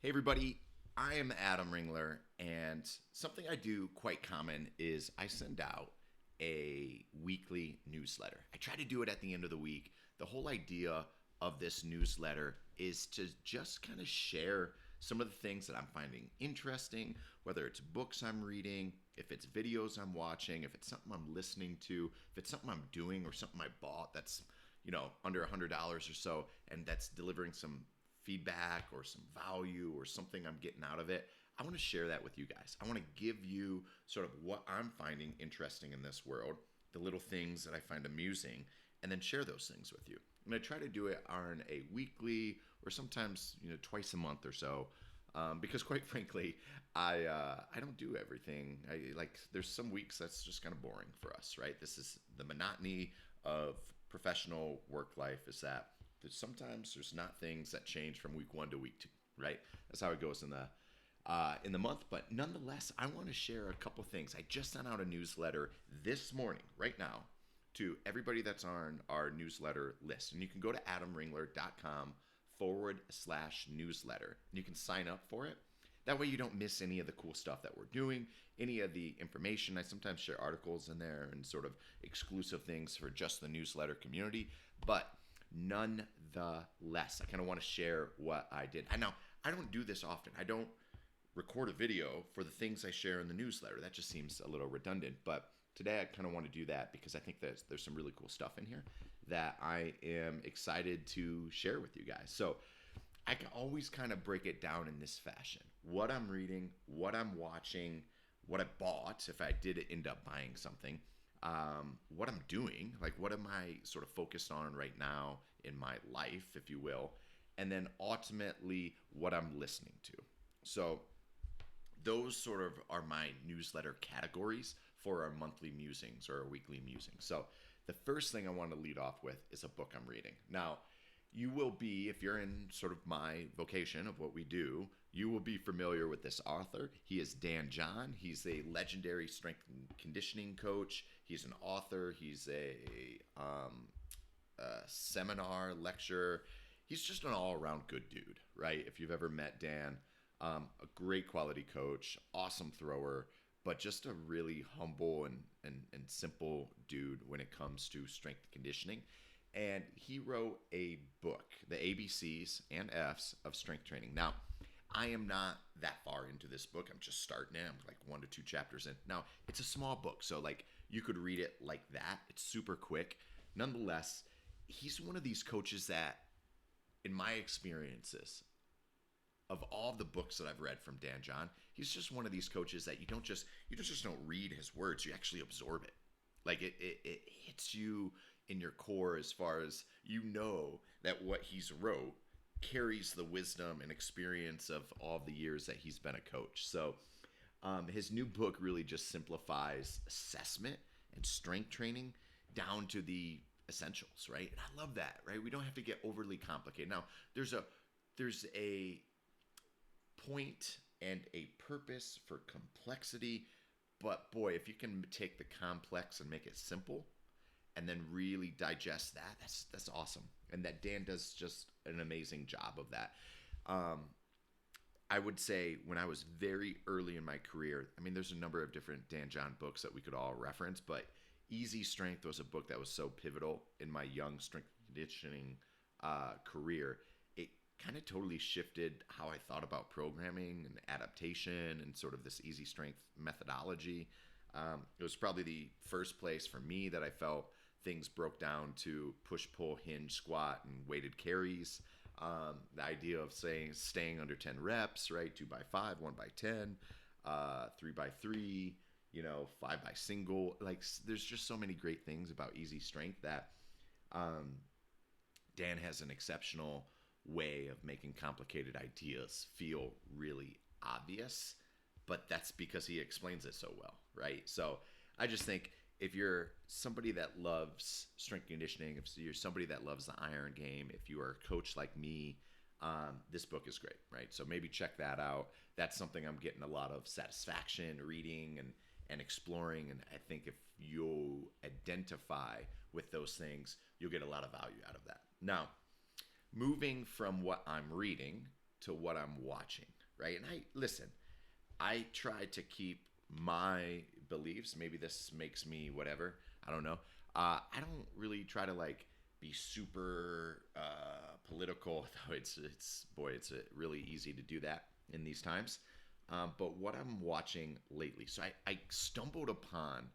Hey everybody, I am Adam Ringler, and something I do quite common is I send out a weekly newsletter. I try to do it at the end of the week. The whole idea of this newsletter is to just kind of share some of the things that I'm finding interesting, whether it's books I'm reading, if it's videos I'm watching, if it's something I'm listening to, if it's something I'm doing or something I bought that's, under $100 or so, and that's delivering some feedback or some value or something I'm getting out of it. I want to share that with you guys. I want to give you sort of what I'm finding interesting in this world, the little things that I find amusing, and then share those things with you. And I try to do it on a weekly or sometimes twice a month or so, because quite frankly, I don't do everything. There's some weeks that's just kind of boring for us, right? This is the monotony of professional work life. Is that sometimes there's not things that change from week 1 to week 2, right? That's how it goes in the month. But nonetheless, I want to share a couple things. I just sent out a newsletter this morning, right now, to everybody that's on our newsletter list. And you can go to adamringler.com/newsletter. You can sign up for it. That way you don't miss any of the cool stuff that we're doing, any of the information. I sometimes share articles in there and sort of exclusive things for just the newsletter community. But nonetheless, I kind of want to share what I did. I know I don't do this often. I don't record a video for the things I share in the newsletter. That just seems a little redundant. But today I kind of want to do that because I think there's some really cool stuff in here that I am excited to share with you guys. So I can always kind of break it down in this fashion. What I'm reading, what I'm watching, what I bought, if I did end up buying something, what I'm doing, like what am I sort of focused on right now in my life, if you will, and then ultimately what I'm listening to. So those sort of are my newsletter categories for our monthly musings or our weekly musings. So the first thing I want to lead off with is a book I'm reading. Now, you will be, if you're in sort of my vocation of what we do, you will be familiar with this author. He is Dan John. He's a legendary strength and conditioning coach. He's an author. He's a seminar lecturer. He's just an all-around good dude, right? If you've ever met Dan, a great quality coach, awesome thrower, but just a really humble and simple dude when it comes to strength and conditioning. And he wrote a book, the ABCs and Fs of strength training. Now, I am not that far into this book. I'm just starting it. I'm like 1 to 2 chapters in. Now, it's a small book, so like you could read it like that. It's super quick. Nonetheless, he's one of these coaches that, in my experiences, of all the books that I've read from Dan John, he's just one of these coaches that you just don't read his words. You actually absorb it. Like it hits you in your core as far as that what he's wrote carries the wisdom and experience of all the years that he's been a coach. So his new book really just simplifies assessment and strength training down to the essentials, right? And I love that, right? We don't have to get overly complicated. Now, there's a point and a purpose for complexity, but boy, if you can take the complex and make it simple and then really digest that, that's awesome. And that Dan does just an amazing job of that. I would say when I was very early in my career, I mean, there's a number of different Dan John books that we could all reference, but Easy Strength was a book that was so pivotal in my young strength conditioning career. It kind of totally shifted how I thought about programming and adaptation and sort of this easy strength methodology. It was probably the first place for me that I felt things broke down to push, pull, hinge, squat, and weighted carries. The idea of staying under 10 reps, right? 2 by 5, 1 by 10, 3 by 3, 5 by single. Like, there's just so many great things about easy strength that Dan has an exceptional way of making complicated ideas feel really obvious, but that's because he explains it so well, right? So I just think if you're somebody that loves strength conditioning, if you're somebody that loves the iron game, if you are a coach like me, this book is great, right? So maybe check that out. That's something I'm getting a lot of satisfaction reading and exploring. And I think if you identify with those things, you'll get a lot of value out of that. Now, moving from what I'm reading to what I'm watching, right? And I try to keep my beliefs. Maybe this makes me whatever. I don't know. I don't really try to like be super political. Though it's really easy to do that in these times. But what I'm watching lately, so I stumbled upon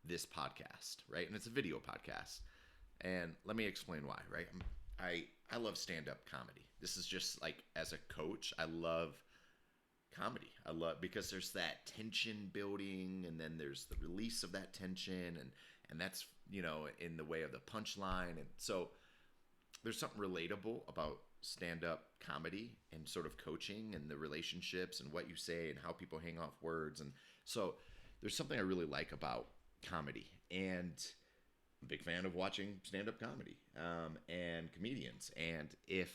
this podcast, right? And it's a video podcast. And let me explain why, right? I love stand-up comedy. This is just like, as a coach, I love comedy. I love, because there's that tension building, and then there's the release of that tension, and that's, in the way of the punchline. And so there's something relatable about stand-up comedy and sort of coaching and the relationships and what you say and how people hang off words. And so there's something I really like about comedy, and I'm a big fan of watching stand-up comedy and comedians. And if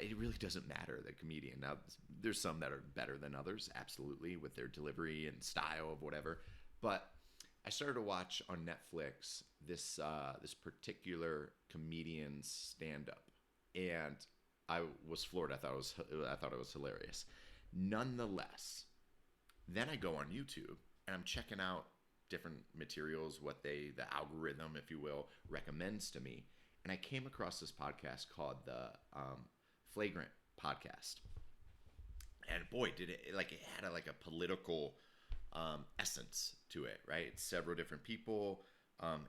it really doesn't matter, the comedian. Now, there's some that are better than others, absolutely, with their delivery and style of whatever. But I started to watch on Netflix this particular comedian's stand-up, and I was floored. I thought it was hilarious. Nonetheless, then I go on YouTube and I'm checking out different materials, what the algorithm, if you will, recommends to me, and I came across this podcast called the Flagrant Podcast, and boy, did it had a political essence to it, right? It's several different people.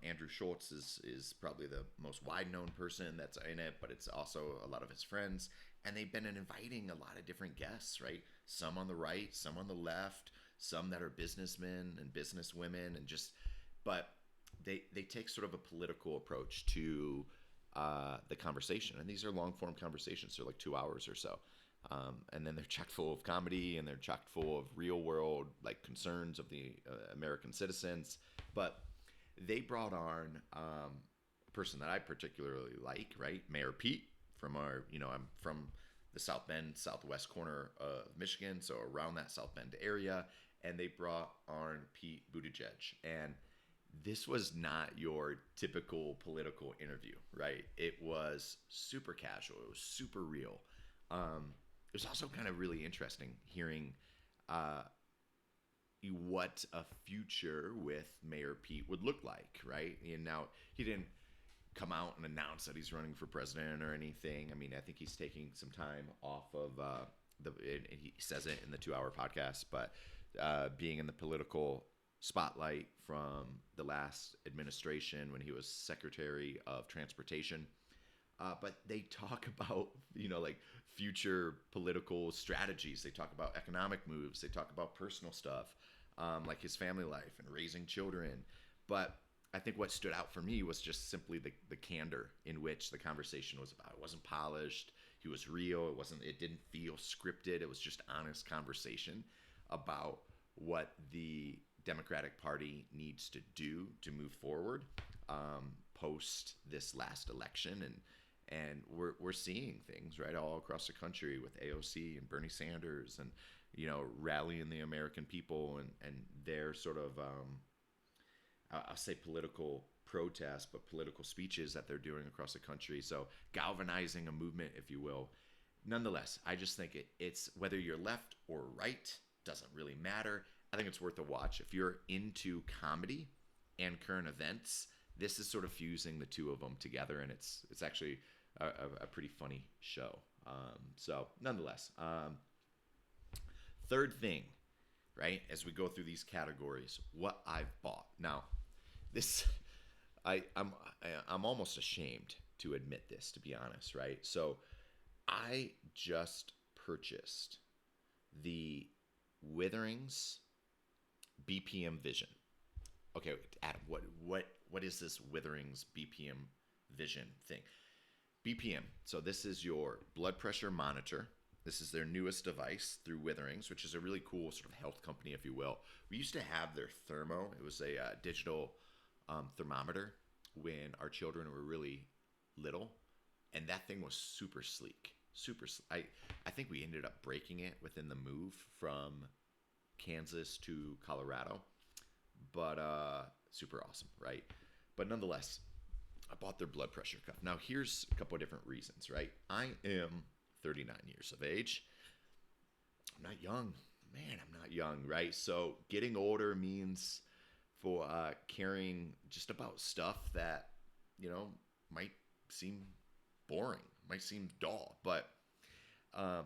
Andrew Schultz is probably the most wide-known person that's in it, but it's also a lot of his friends, and they've been inviting a lot of different guests, right? Some on the right, some on the left, some that are businessmen and businesswomen, and but they take sort of a political approach to the conversation, and these are long-form conversations. They're like 2 hours or so. And then they're chock full of comedy, and they're chock full of real world concerns of the American citizens. But they brought on a person that I particularly like, right? Mayor Pete from I'm from the South Bend, southwest corner of Michigan, so around that South Bend area. And they brought on Pete Buttigieg. And this was not your typical political interview, right? It was super casual. It was super real. It was also kind of really interesting hearing what a future with Mayor Pete would look like, right? And now, he didn't come out and announce that he's running for president or anything. I mean, I think he's taking some time off of and he says it in the 2 hour podcast, but being in the political spotlight from the last administration when he was Secretary of Transportation. But they talk about, future political strategies. They talk about economic moves. They talk about personal stuff, like his family life and raising children. But I think what stood out for me was just simply the candor in which the conversation was about. It wasn't polished. He was real. It didn't feel scripted. It was just honest conversation about what the Democratic Party needs to do to move forward post this last election. And we're seeing things right all across the country with AOC and Bernie Sanders, and rallying the American people and their sort of I'll say political protests, but political speeches that they're doing across the country. So galvanizing a movement, if you will. Nonetheless, I just think it's whether you're left or right, doesn't really matter. I think it's worth a watch. If you're into comedy and current events, this is sort of fusing the two of them together, and it's actually a pretty funny show. So nonetheless, third thing, right, as we go through these categories, what I've bought. Now, this, I'm almost ashamed to admit this, to be honest, right? So I just purchased the Withings BPM Vision. Okay, Adam, what is this Withings BPM Vision thing? BPM, so this is your blood pressure monitor. This is their newest device through Withings, which is a really cool sort of health company, if you will. We used to have their Thermo. It was a digital thermometer when our children were really little, and that thing was super sleek. I think we ended up breaking it within the move from Kansas to Colorado, but super awesome, right? But nonetheless, I bought their blood pressure cuff. Now, here's a couple of different reasons, right? I am 39 years of age. I'm not young. Man, I'm not young, right? So getting older means for carrying just about stuff that, might seem boring, might seem dull, but um,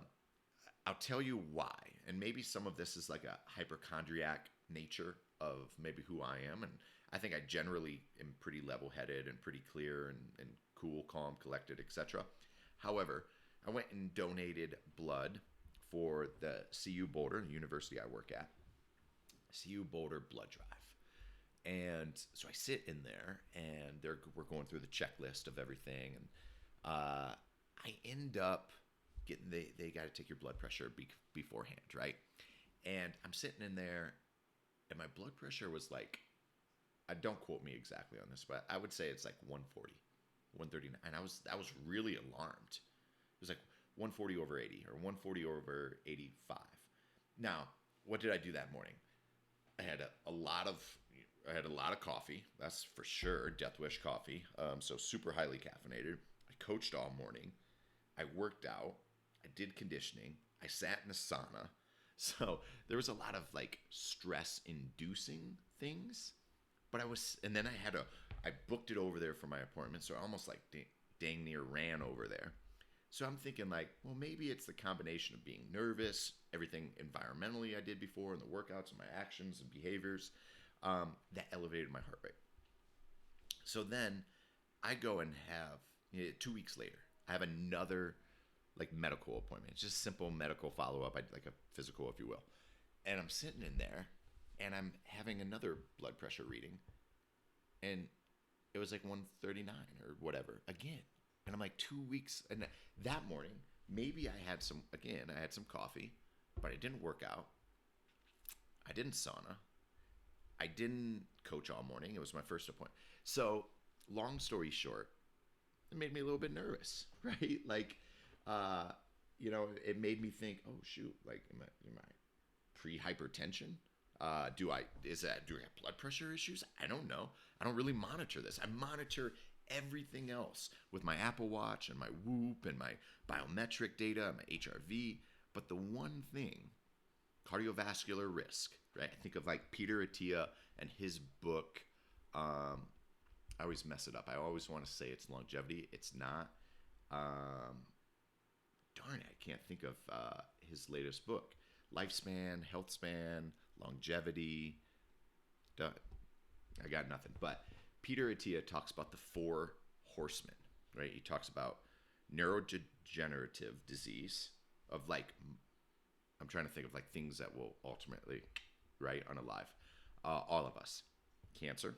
I'll tell you why. And maybe some of this is like a hypochondriac nature of maybe who I am. And I think I generally am pretty level-headed and pretty clear and cool, calm, collected, etc. However, I went and donated blood for the CU Boulder, the university I work at, CU Boulder blood drive. And so I sit in there, and we're going through the checklist of everything, and I end up getting they got to take your blood pressure beforehand, right? And I'm sitting in there, and my blood pressure was like, don't quote me exactly on this, but I would say it's like 140, 139, and I was really alarmed. It was like 140 over 80 or 140 over 85. Now, what did I do that morning? I had a lot of coffee. That's for sure. Death Wish coffee. So super highly caffeinated. I coached all morning. I worked out. I did conditioning. I sat in a sauna. So there was a lot of like stress inducing things, but and then I booked it over there for my appointment. So I almost like dang near ran over there. So I'm thinking like, well, maybe it's the combination of being nervous, everything environmentally I did before, and the workouts and my actions and behaviors that elevated my heart rate. So then I go and have, 2 weeks later, I have another like medical appointment. It's just simple medical follow-up, like a physical, if you will. And I'm sitting in there, and I'm having another blood pressure reading, and it was like 139 or whatever again. And I'm like 2 weeks, and that morning, maybe I had some coffee, but I didn't work out. I didn't sauna. I didn't coach all morning. It was my first appointment. So long story short, it made me a little bit nervous, right? Like, it made me think, oh shoot, like, am I pre-hypertension? Do I have blood pressure issues? I don't know. I don't really monitor this. I monitor everything else with my Apple Watch and my Whoop and my biometric data and my HRV. But the one thing, cardiovascular risk, right? I think of like Peter Attia and his book. I always mess it up. I always want to say it's longevity. It's not. Darn it, I can't think of his latest book. Lifespan, health span, longevity. I got nothing. But Peter Attia talks about the 4 horsemen, right? He talks about neurodegenerative disease of like, I'm trying to think of like things that will ultimately, right, unalive all of us. Cancer,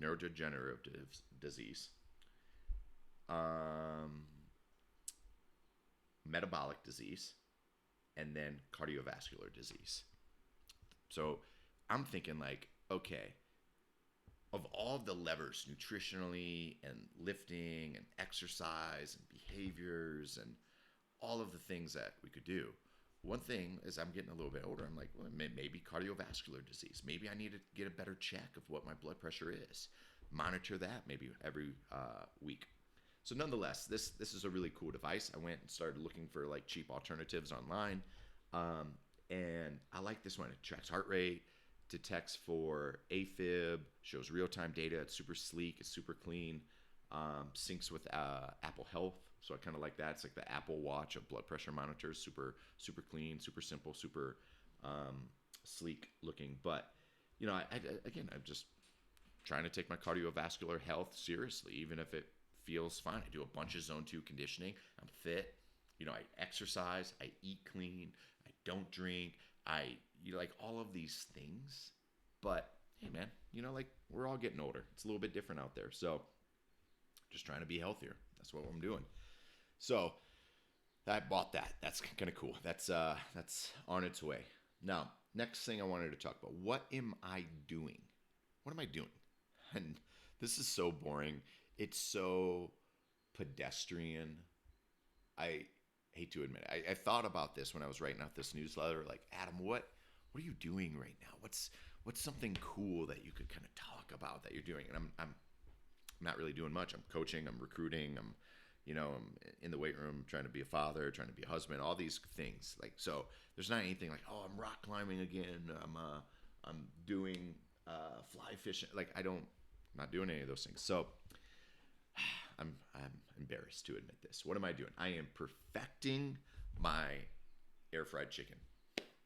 neurodegenerative disease, metabolic disease, and then cardiovascular disease. So I'm thinking like, okay, of all the levers nutritionally and lifting and exercise and behaviors and all of the things that we could do, one thing is I'm getting a little bit older. I'm like, well, maybe cardiovascular disease. Maybe I need to get a better check of what my blood pressure is. Monitor that maybe every week. So nonetheless, this is a really cool device. I went and started looking for like cheap alternatives online. And I like this one. It tracks heart rate, detects for AFib, shows real-time data. It's super sleek. It's super clean. Syncs with Apple Health. So I kind of like that. It's like the Apple Watch of blood pressure monitors. Super, super clean, super simple, super sleek looking. But, I'm just trying to take my cardiovascular health seriously, even if it feels fine. I do a bunch of zone 2 conditioning. I'm fit. I exercise. I eat clean. I don't drink. Like all of these things. But, hey, man, like we're all getting older. It's a little bit different out there. So just trying to be healthier. That's what I'm doing. So I bought that. That's kind of cool. That's on its way. Now, next thing I wanted to talk about. What am I doing? What am I doing? And this is so boring. It's so pedestrian. I hate to admit it. I thought about this when I was writing out this newsletter. Like, Adam, what are you doing right now? What's something cool that you could kind of talk about that you're doing? And I'm not really doing much. I'm coaching. I'm recruiting. I'm I'm in the weight room trying to be a father, trying to be a husband, all these things. Like, so there's not anything like, oh, I'm rock climbing again. I'm doing fly fishing. Like, I'm not doing any of those things. So I'm embarrassed to admit this. What am I doing? I am perfecting my air fried chicken.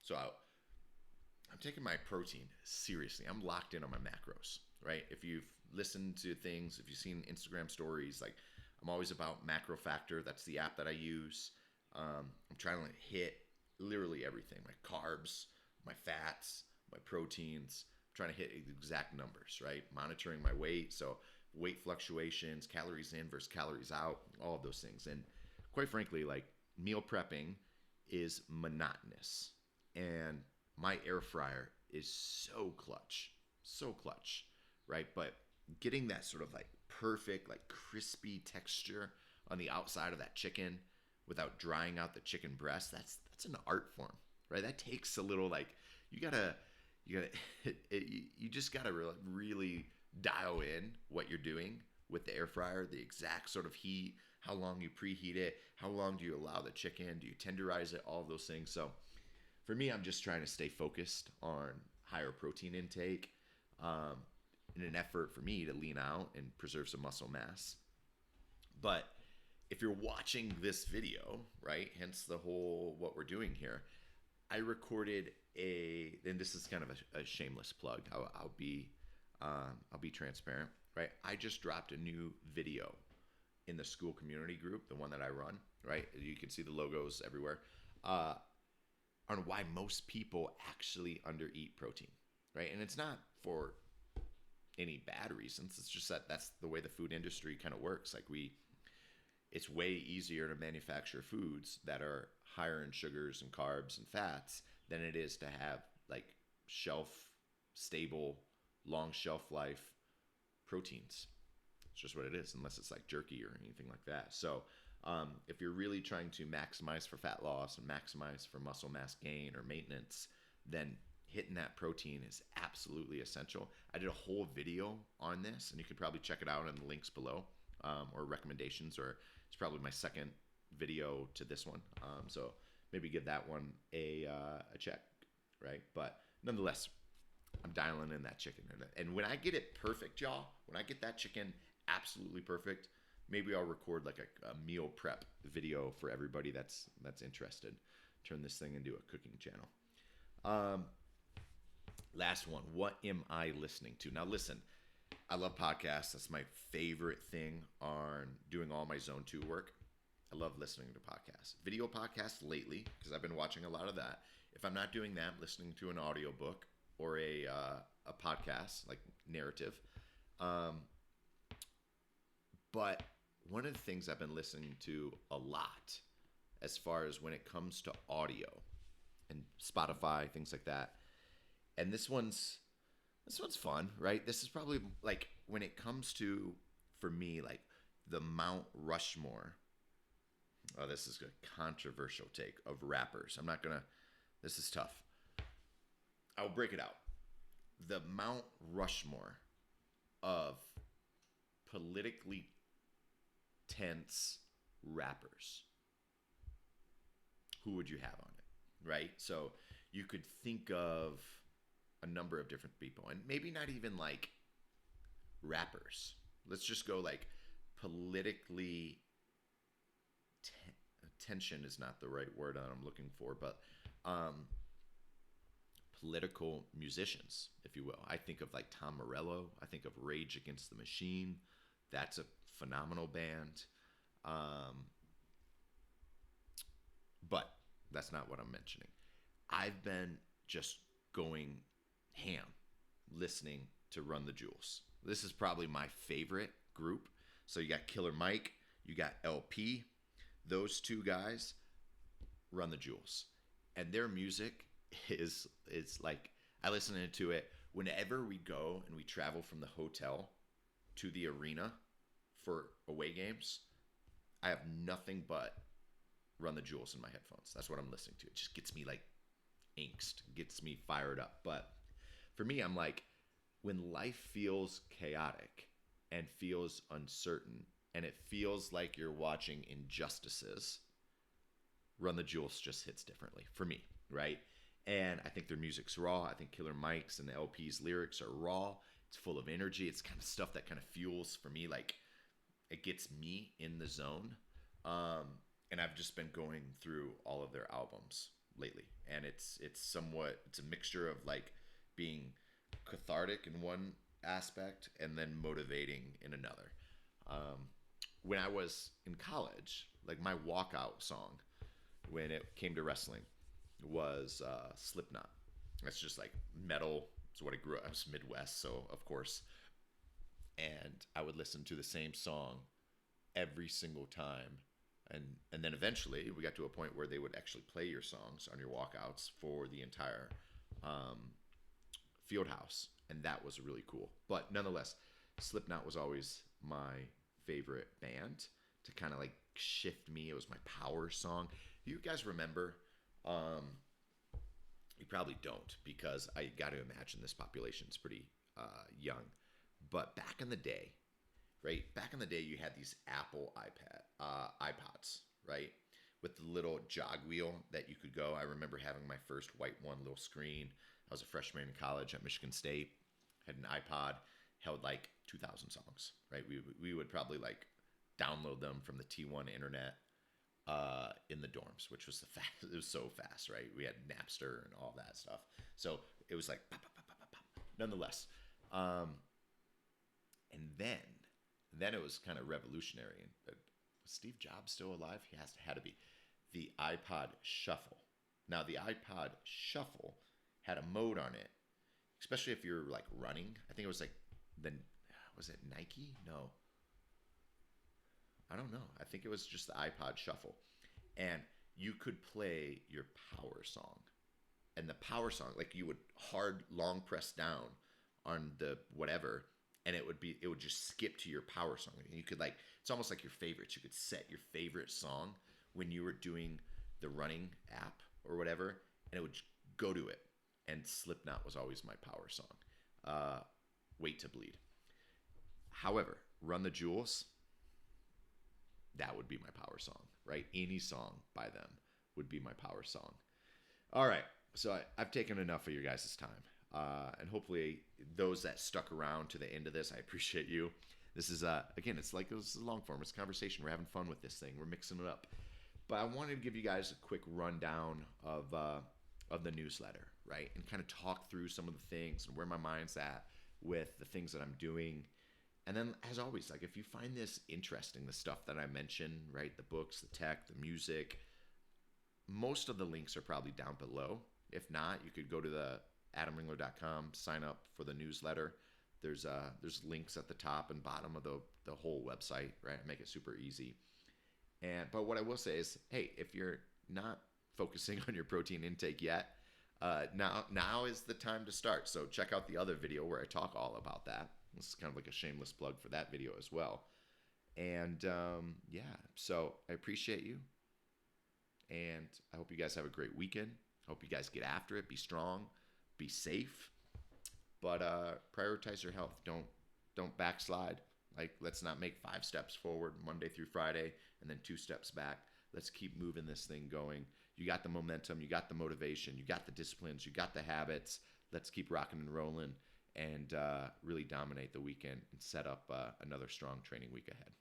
So I'm taking my protein seriously. I'm locked in on my macros, right? If you've listened to things, if you've seen Instagram stories, like I'm always about Macro Factor. That's the app that I use. I'm trying to hit literally everything, my carbs, my fats, my proteins. I'm trying to hit exact numbers, right? Monitoring my weight. So weight fluctuations, calories in versus calories out, all of those things. And quite frankly, like meal prepping is monotonous. And my air fryer is so clutch, right? But getting that sort of like perfect, like crispy texture on the outside of that chicken without drying out the chicken breast, that's an art form, right? That takes a little like, you just gotta really dial in what you're doing with the air fryer, the exact sort of heat, how long you preheat it, how long do you allow the chicken, do you tenderize it, all of those things. So for me, I'm just trying to stay focused on higher protein intake in an effort for me to lean out and preserve some muscle mass. But if you're watching this video, right, hence the whole what we're doing here, I recorded and this is kind of a shameless plug. I'll be transparent, right? I just dropped a new video in the school community group, the one that I run, right? You can see the logos everywhere, on why most people actually undereat protein, right? And it's not for any bad reasons. It's just that that's the way the food industry kind of works. Like it's way easier to manufacture foods that are higher in sugars and carbs and fats than it is to have like shelf stable, long shelf life proteins. It's just what it is, unless it's like jerky or anything like that. So if you're really trying to maximize for fat loss and maximize for muscle mass gain or maintenance, then hitting that protein is absolutely essential. I did a whole video on this, and you could probably check it out in the links below, or recommendations, or it's probably my second video to this one. So maybe give that one a check, right? But nonetheless, I'm dialing in that chicken. And when I get it perfect, y'all, when I get that chicken absolutely perfect, maybe I'll record like a meal prep video for everybody that's interested. Turn this thing into a cooking channel. Last one. What am I listening to? Now listen, I love podcasts. That's my favorite thing on doing all my Zone 2 work. I love listening to podcasts. Video podcasts lately, because I've been watching a lot of that. If I'm not doing that, I'm listening to an audiobook or a podcast, like narrative. But one of the things I've been listening to a lot as far as when it comes to audio and Spotify, things like that. And this one's fun, right? This is probably like when it comes to, for me, like the Mount Rushmore. Oh, this is a controversial take of rappers. This is tough. I'll break it out. The Mount Rushmore of politically tense rappers. Who would you have on it, right? So you could think of a number of different people, and maybe not even like rappers. Let's just go like politically tension is not the right word that I'm looking for, but political musicians, if you will. I think of like Tom Morello. I think of Rage Against the Machine. That's a phenomenal band. But that's not what I'm mentioning. I've been just going ham listening to Run the Jewels. This is probably my favorite group. So you got Killer Mike, you got LP. Those two guys run the jewels. And their music is like, I listen to it whenever we go and we travel from the hotel to the arena for away games. I have nothing but Run the Jewels in my headphones. That's what I'm listening to. It just gets me like angst, gets me fired up. But for me, I'm like, when life feels chaotic and feels uncertain and it feels like you're watching injustices, Run the Jewels just hits differently for me, right? And I think their music's raw. I think Killer Mike's and the LP's lyrics are raw. It's full of energy. It's kind of stuff that kind of fuels for me, like it gets me in the zone. And I've just been going through all of their albums lately, and it's a mixture of like being cathartic in one aspect and then motivating in another. When I was in college, like my walkout song when it came to wrestling was Slipknot. That's just like metal. It's what I grew up. I was Midwest, so of course. And I would listen to the same song every single time. And then eventually we got to a point where they would actually play your songs on your walkouts for the entire field house. And that was really cool. But nonetheless, Slipknot was always my favorite band to kind of like shift me. It was my power song. You guys remember? You probably don't, because I got to imagine this population is pretty young. But back in the day, right? Back in the day, you had these Apple iPods, right? With the little jog wheel that you could go. I remember having my first white one, little screen. I was a freshman in college at Michigan State. Had an iPod, held like 2,000 songs, right? We would probably like download them from the T1 internet in the dorms, which was it was so fast, right? We had Napster and all that stuff. So it was like, pop, pop, pop, pop, pop. Nonetheless. And then it was kind of revolutionary. Was Steve Jobs still alive? He had to be. The iPod Shuffle. Now, the iPod Shuffle had a mode on it, especially if you're like running. I think it was like, was it Nike? No. I don't know. I think it was just the iPod Shuffle. And you could play your power song. And the power song, like you would long press down on the whatever, and it would just skip to your power song. And you could like, it's almost like your favorites. You could set your favorite song when you were doing the running app or whatever, and it would go to it. And Slipknot was always my power song. Wait to Bleed. However, Run the Jewels, that would be my power song, right? Any song by them would be my power song. All right, so I've taken enough of your guys' time. And hopefully those that stuck around to the end of this, I appreciate you. This is, again, this is long form. It's a conversation. We're having fun with this thing. We're mixing it up. But I wanted to give you guys a quick rundown of the newsletter, right? And kind of talk through some of the things and where my mind's at with the things that I'm doing. And then, as always, like if you find this interesting, the stuff that I mentioned, right? The books, the tech, the music, most of the links are probably down below. If not, you could go to the adamringler.com, sign up for the newsletter. There's links at the top and bottom of the whole website, right? Make it super easy. But what I will say is, hey, if you're not focusing on your protein intake yet, now is the time to start. So check out the other video where I talk all about that. This is kind of like a shameless plug for that video as well. And yeah, so I appreciate you. And I hope you guys have a great weekend. I hope you guys get after it. Be strong. Be safe. But prioritize your health. Don't backslide. Like, let's not make 5 steps forward Monday through Friday and then 2 steps back. Let's keep moving this thing going. You got the momentum. You got the motivation. You got the disciplines. You got the habits. Let's keep rocking and rolling and really dominate the weekend and set up another strong training week ahead.